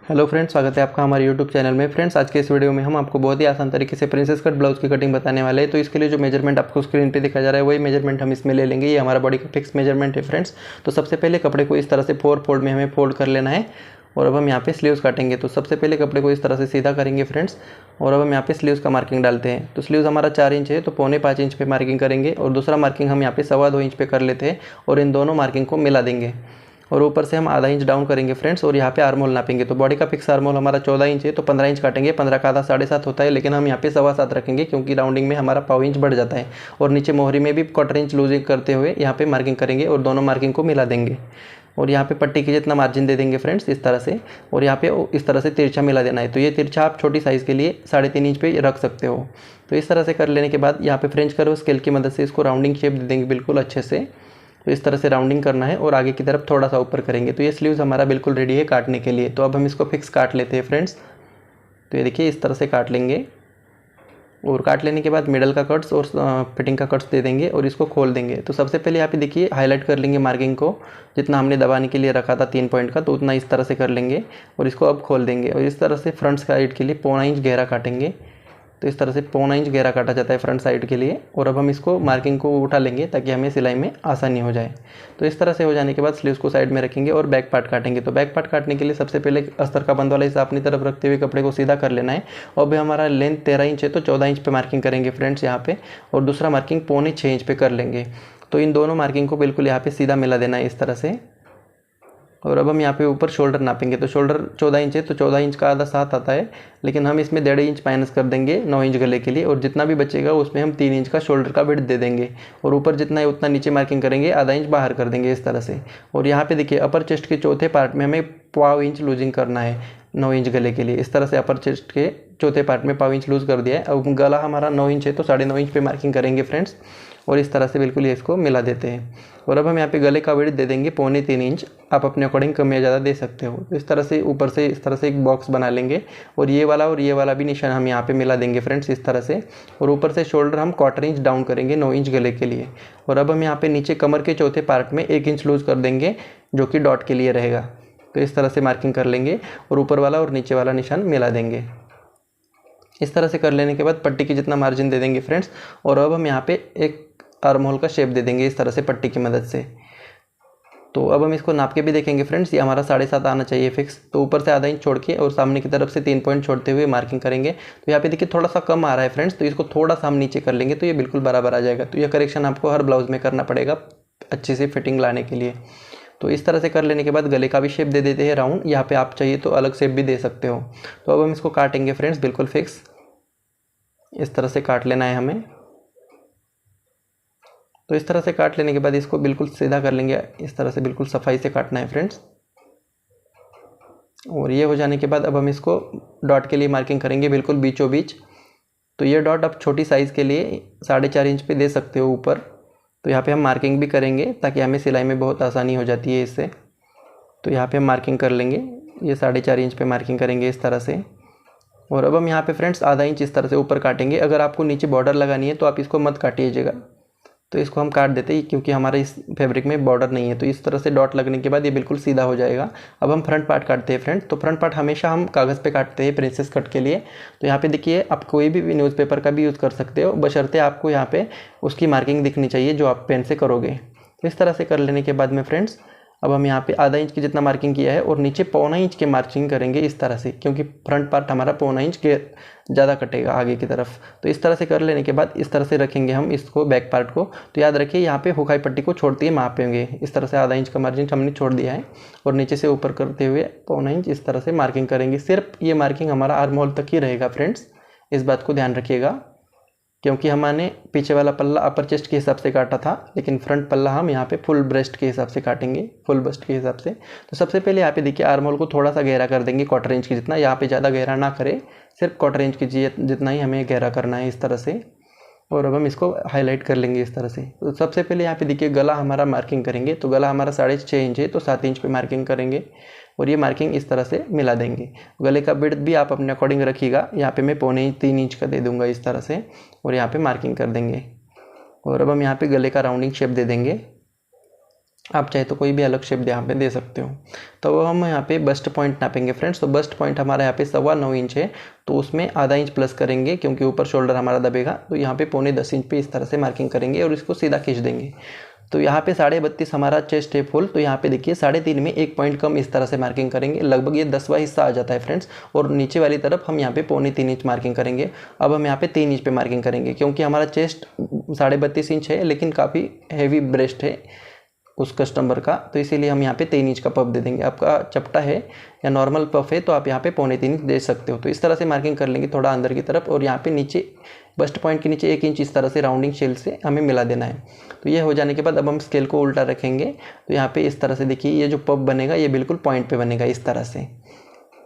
Hello friends, स्वागत है आपका हमारे यूट्यूब चैनल में। फ्रेंड्स, आज के इस वीडियो में हम आपको बहुत ही आसान तरीके से प्रिंसेस कट ब्लाउज की कटिंग बताने वाले हैं। तो इसके लिए जो मेजरमेंट आपको स्क्रीन पे दिखा जा रहा है वही मेजरमेंट हम इसमें ले लेंगे। ये हमारा बॉडी का फिक्स मेजरमेंट है फ्रेंड्स। तो सबसे पहले कपड़े को इस तरह से 4 फोल्ड में हमें फोल्ड कर लेना है और अब हम यहाँ पे स्लीव्स काटेंगे। तो सबसे पहले कपड़े को इस तरह से सीधा करेंगे फ्रेंड्स और अब हम यहाँ पे स्लीव्स का मार्किंग डालते हैं। तो स्लीव्स हमारा 4 इंच है तो 4.25 इंच पे मार्किंग करेंगे और दूसरा मार्किंग हम यहाँ पे 2.25 इंच पे कर लेते हैं और इन दोनों मार्किंग को मिला देंगे और ऊपर से हम आधा इंच डाउन करेंगे फ्रेंड्स और यहाँ पे आर्मोल नापेंगे। तो बॉडी का फिक्स आर्मोल हमारा 14 इंच है तो 15 इंच काटेंगे। 15 का आधा 7.5 होता है, लेकिन हम यहाँ पे 7.25 रखेंगे क्योंकि राउंडिंग में हमारा पाव इंच बढ़ जाता है। और नीचे मोहरी में भी 1/4 इंच लूजिंग करते हुए यहाँ पे मार्किंग करेंगे और दोनों मार्किंग को मिला देंगे और यहाँ पे पट्टी के जितना मार्जिन दे देंगे फ्रेंड्स इस तरह से। और यहाँ पे इस तरह से तिरछा मिला देना है। तो ये तिरछा आप छोटी साइज़ के लिए 3.5 इंच पे रख सकते हो। तो इस तरह से कर लेने के बाद यहाँ पे फ्रेंच कर्व स्केल की मदद से इसको राउंडिंग शेप दे देंगे बिल्कुल अच्छे से। तो इस तरह से राउंडिंग करना है और आगे की तरफ थोड़ा सा ऊपर करेंगे। तो ये स्लीव्स हमारा बिल्कुल रेडी है काटने के लिए। तो अब हम इसको फिक्स काट लेते हैं फ्रेंड्स। तो ये देखिए इस तरह से काट लेंगे और काट लेने के बाद मिडल का कट्स और फिटिंग का कट्स दे देंगे और इसको खोल देंगे। तो सबसे पहले यहाँ पे देखिए हाईलाइट कर लेंगे मार्किंग को, जितना हमने दबाने के लिए रखा था 3 पॉइंट का, तो उतना इस तरह से कर लेंगे और इसको अब खोल देंगे और इस तरह से फ्रंट साइड के लिए 1.25 इंच गहरा काटेंगे। तो इस तरह से 1.25 इंच गहरा काटा जाता है फ्रंट साइड के लिए। और अब हम इसको मार्किंग को उठा लेंगे ताकि हमें सिलाई में आसानी हो जाए। तो इस तरह से हो जाने के बाद स्लीव्स को साइड में रखेंगे और बैक पार्ट काटेंगे। तो बैक पार्ट काटने के लिए सबसे पहले अस्तर का बंद वाला हिस्सा अपनी तरफ रखते हुए कपड़े को सीधा कर लेना है। और भी हमारा लेंथ 13 इंच है तो 14 इंच पे मार्किंग करेंगे फ्रेंड्स यहाँ पे और दूसरा मार्किंग 5.25 इंच पे कर लेंगे। तो इन दोनों मार्किंग को बिल्कुल यहाँ पे सीधा मिला देना है इस तरह से। और अब हम यहाँ पे ऊपर शोल्डर नापेंगे। तो शोल्डर 14 इंच है तो 14 इंच का आधा 7 आता है, लेकिन हम इसमें 1.5 इंच माइनस कर देंगे 9 इंच गले के लिए और जितना भी बचेगा उसमें हम 3 इंच का शोल्डर का विड्थ दे देंगे और ऊपर जितना है उतना नीचे मार्किंग करेंगे, आधा इंच बाहर कर देंगे इस तरह से। और यहाँ पे देखिए अपर चेस्ट के चौथे पार्ट में हमें 1.25 इंच लूजिंग करना है 9 इंच गले के लिए। इस तरह से अपर चेस्ट के चौथे पार्ट में 1.25 इंच लूज कर दिया है। अब गला हमारा 9 इंच है तो 9.5 इंच पे मार्किंग करेंगे फ्रेंड्स और इस तरह से बिल्कुल ये इसको मिला देते हैं। और अब हम यहाँ पे गले का विड्थ दे देंगे 2.25 इंच। आप अपने अकॉर्डिंग कम या ज़्यादा दे सकते हो। तो इस तरह से ऊपर से इस तरह से एक बॉक्स बना लेंगे और ये वाला भी निशान हम यहाँ पे मिला देंगे फ्रेंड्स इस तरह से। और ऊपर से शोल्डर हम 1/4 इंच डाउन करेंगे 9 इंच गले के लिए। और अब हम यहाँ पे नीचे कमर के चौथे पार्ट में 1 इंच लूज कर देंगे जो कि डॉट के लिए रहेगा। तो इस तरह से मार्किंग कर लेंगे और ऊपर वाला और नीचे वाला निशान मिला देंगे। इस तरह से कर लेने के बाद पट्टी की जितना मार्जिन दे देंगे फ्रेंड्स। और अब हम यहाँ पे एक आर्म होल का शेप दे देंगे इस तरह से पट्टी की मदद से। तो अब हम इसको नाप के भी देखेंगे फ्रेंड्स। ये हमारा 7.5 आना चाहिए फिक्स। तो ऊपर से आधा इंच छोड़ के और सामने की तरफ से 3 पॉइंट छोड़ते हुए मार्किंग करेंगे। तो यहाँ पे देखिए थोड़ा सा कम आ रहा है फ्रेंड्स, तो इसको थोड़ा सा हम नीचे कर लेंगे तो ये बिल्कुल बराबर आ जाएगा। तो यह करेक्शन आपको हर ब्लाउज में करना पड़ेगा अच्छे से फिटिंग लाने के लिए। तो इस तरह से कर लेने के बाद गले का भी शेप दे देते हैं राउंड। यहाँ पे आप चाहिए तो अलग शेप भी दे सकते हो। तो अब हम इसको काटेंगे फ्रेंड्स बिल्कुल फिक्स। इस तरह से काट लेना है हमें। तो इस तरह से काट लेने के बाद इसको बिल्कुल सीधा कर लेंगे। इस तरह से बिल्कुल सफाई से काटना है फ्रेंड्स। और ये हो जाने के बाद अब हम इसको डॉट के लिए मार्किंग करेंगे बिल्कुल बीचों बीच। तो ये डॉट आप छोटी साइज़ के लिए 4.5 इंच पे दे सकते हो ऊपर। तो यहाँ पे हम मार्किंग भी करेंगे ताकि हमें सिलाई में बहुत आसानी हो जाती है इससे। तो यहाँ पे हम मार्किंग कर लेंगे, ये 4.5 इंच पे मार्किंग करेंगे इस तरह से। और अब हम यहाँ पे फ्रेंड्स आधा इंच इस तरह से ऊपर काटेंगे। अगर आपको नीचे बॉर्डर लगानी है तो आप इसको मत काटिएगा। तो इसको हम काट देते हैं क्योंकि हमारे इस फैब्रिक में बॉर्डर नहीं है। तो इस तरह से डॉट लगने के बाद ये बिल्कुल सीधा हो जाएगा। अब हम फ्रंट पार्ट काटते हैं फ्रेंड्स। तो फ्रंट पार्ट हमेशा हम कागज़ पे काटते हैं प्रिंसेस कट के लिए। तो यहाँ पे देखिए आप कोई भी न्यूज़पेपर का भी यूज़ कर सकते हो, बशर्ते आपको यहाँ पे उसकी मार्किंग दिखनी चाहिए जो आप पेन से करोगे। तो इस तरह से कर लेने के बाद में फ्रेंड्स अब हम यहाँ पे आधा इंच की जितना मार्किंग किया है और नीचे 1.25 इंच के मार्किंग करेंगे इस तरह से, क्योंकि फ्रंट पार्ट हमारा 1.25 इंच के ज़्यादा कटेगा आगे की तरफ। तो इस तरह से कर लेने के बाद इस तरह से रखेंगे हम इसको बैक पार्ट को। तो याद रखिए यहाँ पे हुकाई पट्टी को छोड़ते ही मापेंगे। इस तरह से आधा इंच का मार्जिन हमने छोड़ दिया है और नीचे से ऊपर करते हुए 1.25 इंच इस तरह से मार्किंग करेंगे। सिर्फ ये मार्किंग हमारा आर्म होल तक ही रहेगा फ्रेंड्स, इस बात को ध्यान रखिएगा। क्योंकि हमने पीछे वाला पल्ला अपर चेस्ट के हिसाब से काटा था, लेकिन फ्रंट पल्ला हम यहाँ पे फुल ब्रेस्ट के हिसाब से काटेंगे, फुल बस्ट के हिसाब से। तो सबसे पहले यहाँ पे देखिए आर्म होल को थोड़ा सा गहरा कर देंगे 1/4 इंच की जितना। यहाँ पे ज़्यादा गहरा ना करें, सिर्फ 1/4 इंच की जितना ही हमें गहरा करना है इस तरह से। और अब हम इसको हाईलाइट कर लेंगे इस तरह से। तो सबसे पहले यहाँ पे देखिए गला हमारा मार्किंग करेंगे। तो गला हमारा 6.5 इंच है तो 7 इंच पे मार्किंग करेंगे और ये मार्किंग इस तरह से मिला देंगे। गले का विड्थ भी आप अपने अकॉर्डिंग रखिएगा। यहाँ पे मैं 3.25 इंच का दे दूंगा इस तरह से और यहाँ पे मार्किंग कर देंगे। और अब हम यहाँ पे गले का राउंडिंग शेप दे देंगे आप चाहे तो कोई भी अलग शेप यहाँ पे दे सकते हो। तो हम यहाँ पे बस्ट पॉइंट नापेंगे फ्रेंड्स। तो बस्ट पॉइंट हमारा यहाँ पे 9.25 इंच है, तो उसमें आधा इंच प्लस करेंगे क्योंकि ऊपर शोल्डर हमारा दबेगा। तो यहाँ पे 9.25 इंच पे इस तरह से मार्किंग करेंगे और इसको सीधा खींच देंगे। तो यहाँ पे 32.5 हमारा चेस्ट है फुल, तो यहाँ पे देखिए 3.5 में 1 पॉइंट कम इस तरह से मार्किंग करेंगे, लगभग ये 10वां हिस्सा आ जाता है फ्रेंड्स। और नीचे वाली तरफ हम यहाँ पे 3.25 इंच मार्किंग करेंगे। अब हम यहाँ पे 3 इंच पे मार्किंग करेंगे क्योंकि हमारा चेस्ट 32.5 इंच है लेकिन काफ़ी हैवी ब्रेस्ट है उस कस्टमर का, तो इसीलिए हम यहाँ पे 3 इंच का पफ दे देंगे। आपका चपटा है या नॉर्मल पफ है तो आप यहाँ पे 3.25 इंच दे सकते हो। तो इस तरह से मार्किंग कर लेंगे थोड़ा अंदर की तरफ, और यहाँ पे नीचे बस्ट पॉइंट के नीचे 1 इंच इस तरह से राउंडिंग शेल से हमें मिला देना है। तो ये हो जाने के बाद अब हम स्केल को उल्टा रखेंगे। तो यहाँ पे इस तरह से देखिए ये जो पफ बनेगा ये बिल्कुल पॉइंट पे बनेगा इस तरह से।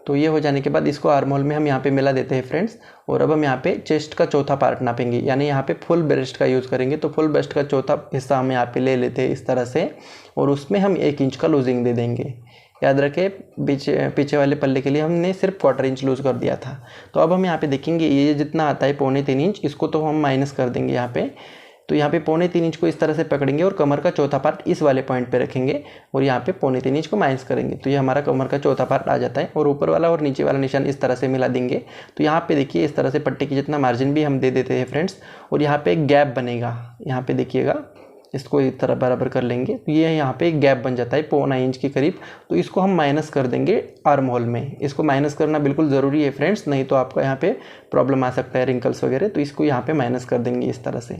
तो ये हो जाने के बाद इसको आर्म होल में हम यहाँ पे मिला देते हैं फ्रेंड्स। और अब हम यहाँ पे चेस्ट का चौथा पार्ट नापेंगे, यानी यहाँ पे फुल ब्रेस्ट का यूज़ करेंगे। तो फुल ब्रेस्ट का चौथा हिस्सा हम यहाँ पे ले लेते हैं इस तरह से, और उसमें हम 1 इंच का लूजिंग दे देंगे। याद रखें पीछे वाले पल्ले के लिए हमने सिर्फ 1/4 इंच लूज़ कर दिया था। तो अब हम यहाँ पे देखेंगे ये जितना आता है 3.25 इंच, इसको तो हम माइनस कर देंगे यहाँ पे। तो यहाँ पे 3.25 इंच को इस तरह से पकड़ेंगे और कमर का चौथा पार्ट इस वाले पॉइंट पे रखेंगे और यहाँ पे 3.25 इंच को माइनस करेंगे। तो ये हमारा कमर का चौथा पार्ट आ जाता है, और ऊपर वाला और नीचे वाला निशान इस तरह से मिला देंगे। तो यहाँ पे देखिए इस तरह से पट्टी की जितना मार्जिन भी हम दे देते हैं फ्रेंड्स, और यहाँ पे एक गैप बनेगा। यहाँ पे देखिएगा, इसको इस तरह बराबर कर लेंगे तो ये यहाँ पे एक गैप बन जाता है 0.25 इंच के करीब। तो इसको हम माइनस कर देंगे आर्म होल में। इसको माइनस करना बिल्कुल ज़रूरी है फ्रेंड्स, नहीं तो आपका यहाँ पे प्रॉब्लम आ सकता है, रिंकल्स वगैरह। तो इसको यहाँ पे माइनस कर देंगे इस तरह से।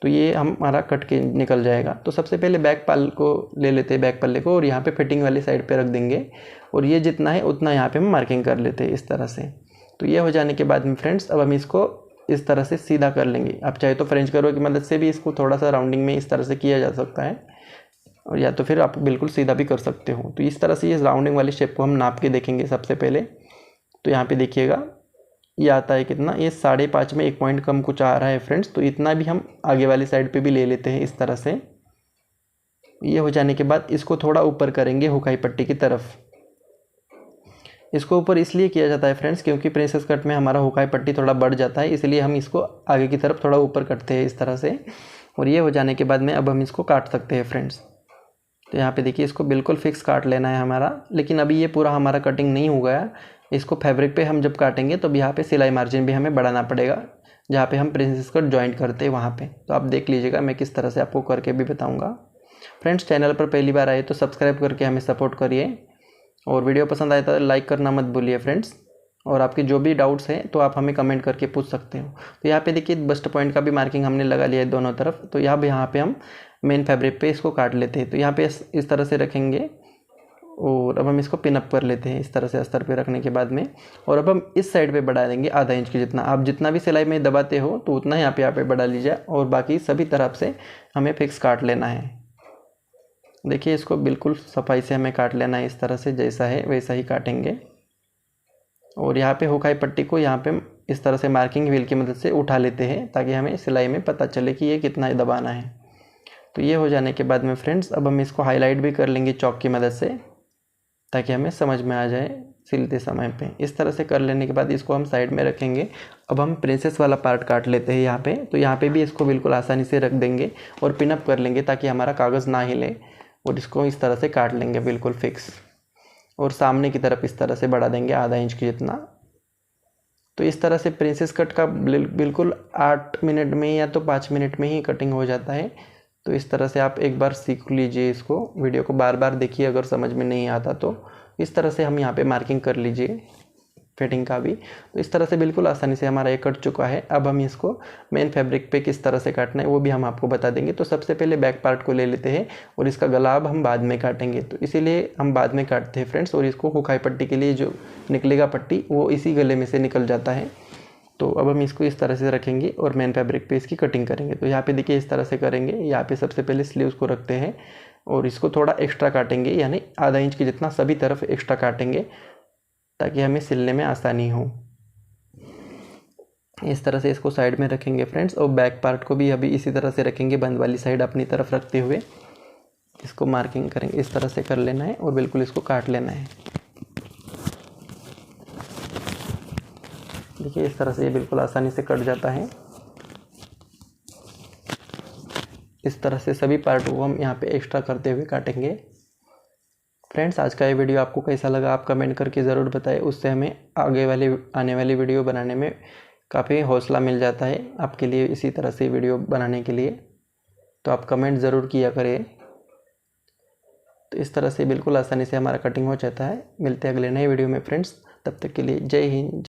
तो ये हमारा कट के निकल जाएगा। तो सबसे पहले बैक पाल को ले लेते हैं, बैक पल्ले को, और यहाँ पे फिटिंग वाली साइड पे रख देंगे, और ये जितना है उतना यहाँ पे हम मार्किंग कर लेते हैं इस तरह से। तो ये हो जाने के बाद में फ्रेंड्स अब हम इसको इस तरह से सीधा कर लेंगे। आप चाहे तो फ्रेंच कर्व की मदद से भी इसको थोड़ा सा राउंडिंग में इस तरह से किया जा सकता है, और या तो फिर आप बिल्कुल सीधा भी कर सकते हो। तो इस तरह से ये राउंडिंग वाली शेप को हम नाप के देखेंगे सबसे पहले। तो यहाँ पे देखिएगा ये आता है कितना, ये 5.5 में 1 पॉइंट कम कुछ आ रहा है फ्रेंड्स। तो इतना भी हम आगे वाली साइड पे भी ले लेते हैं इस तरह से। ये हो जाने के बाद इसको थोड़ा ऊपर करेंगे हुकाई पट्टी की तरफ। इसको ऊपर इसलिए किया जाता है फ्रेंड्स क्योंकि प्रिंसेस कट में हमारा हुकाई पट्टी थोड़ा बढ़ जाता है, इसलिए हम इसको आगे की तरफ थोड़ा ऊपर करते हैं इस तरह से। और ये हो जाने के बाद में अब हम इसको काट सकते हैं फ्रेंड्स। तो यहाँ पे देखिए इसको बिल्कुल फिक्स काट लेना है हमारा, लेकिन अभी ये पूरा हमारा कटिंग नहीं हो गया। इसको फैब्रिक पे हम जब काटेंगे तो यहाँ पे सिलाई मार्जिन भी हमें बढ़ाना पड़ेगा, जहाँ पे हम प्रिंसेस कट जॉइंट करते हैं वहाँ पे। तो आप देख लीजिएगा, मैं किस तरह से आपको करके भी बताऊँगा। फ्रेंड्स चैनल पर पहली बार आए तो सब्सक्राइब करके हमें सपोर्ट करिए, और वीडियो पसंद आए तो लाइक करना मत भूलिए फ्रेंड्स। और आपके जो भी डाउट्स हैं तो आप हमें कमेंट करके पूछ सकते हो। तो यहाँ पे देखिए बस्ट पॉइंट का भी मार्किंग हमने लगा लिया है दोनों तरफ। तो यहाँ पे हम मेन फैब्रिक पे इसको काट लेते हैं। तो यहाँ पे इस तरह से रखेंगे, और अब हम इसको पिनअप कर लेते हैं इस तरह से अस्तर पे रखने के बाद में। और अब हम इस साइड पे बढ़ा देंगे आधा इंच की जितना। आप जितना भी सिलाई में दबाते हो तो उतना यहाँ पे बढ़ा लीजिए, और बाकी सभी तरफ से हमें फिक्स काट लेना है। देखिए इसको बिल्कुल सफाई से हमें काट लेना है इस तरह से, जैसा है वैसा ही काटेंगे। और यहाँ पे हुकाई पट्टी को यहाँ पे इस तरह से मार्किंग व्हील की मदद से उठा लेते हैं ताकि हमें सिलाई में पता चले कि ये कितना दबाना है। तो ये हो जाने के बाद में फ्रेंड्स अब हम इसको हाईलाइट भी कर लेंगे चॉक की मदद से, ताकि हमें समझ में आ जाए सिलते समय पे। इस तरह से कर लेने के बाद इसको हम साइड में रखेंगे। अब हम प्रिंसेस वाला पार्ट काट लेते हैं यहाँ पे। तो यहाँ पे भी इसको बिल्कुल आसानी से रख देंगे और पिनअप कर लेंगे ताकि हमारा कागज़ ना हिले, और इसको इस तरह से काट लेंगे बिल्कुल फिक्स। और सामने की तरफ इस तरह से बढ़ा देंगे आधा इंच की जितना। तो इस तरह से प्रिंसेस कट का बिल्कुल 8 मिनट में या तो 5 मिनट में ही कटिंग हो जाता है। तो इस तरह से आप एक बार सीख लीजिए इसको, वीडियो को बार बार देखिए, अगर समझ में नहीं आता तो इस तरह से हम यहाँ पे मार्किंग कर लीजिए फिटिंग का भी। तो इस तरह से बिल्कुल आसानी से हमारा ये कट चुका है। अब हम इसको मेन फैब्रिक पे किस तरह से काटना है वो भी हम आपको बता देंगे। तो सबसे पहले बैक पार्ट को ले लेते हैं, और इसका गला अब हम बाद में काटेंगे, तो इसीलिए हम बाद में काटते हैं फ्रेंड्स। और इसको हुकाई पट्टी के लिए जो निकलेगा पट्टी वो इसी गले में से निकल जाता है। तो अब हम इसको इस तरह से रखेंगे और मेन फैब्रिक पे इसकी कटिंग करेंगे। तो यहाँ पे देखिए इस तरह से करेंगे। यहाँ पे सबसे पहले स्लीव्स को रखते हैं और इसको थोड़ा एक्स्ट्रा काटेंगे, यानी आधा इंच की जितना सभी तरफ एक्स्ट्रा काटेंगे ताकि हमें सिलने में आसानी हो। इस तरह से इसको साइड में रखेंगे फ्रेंड्स। और बैक पार्ट को भी अभी इसी तरह से रखेंगे, बंद वाली साइड अपनी तरफ रखते हुए इसको मार्किंग करेंगे। इस तरह से कर लेना है और बिल्कुल इसको काट लेना है। देखिए इस तरह से ये बिल्कुल आसानी से कट जाता है। इस तरह से सभी पार्टों को हम यहाँ पे एक्स्ट्रा करते हुए काटेंगे। फ्रेंड्स, आज का ये वीडियो आपको कैसा लगा आप कमेंट करके ज़रूर बताएं, उससे हमें आने वाली वीडियो बनाने में काफ़ी हौसला मिल जाता है आपके लिए इसी तरह से वीडियो बनाने के लिए। तो आप कमेंट ज़रूर किया करें। तो इस तरह से बिल्कुल आसानी से हमारा कटिंग हो जाता है। मिलते हैं अगले नए वीडियो में फ्रेंड्स, तब तक के लिए जय हिंद।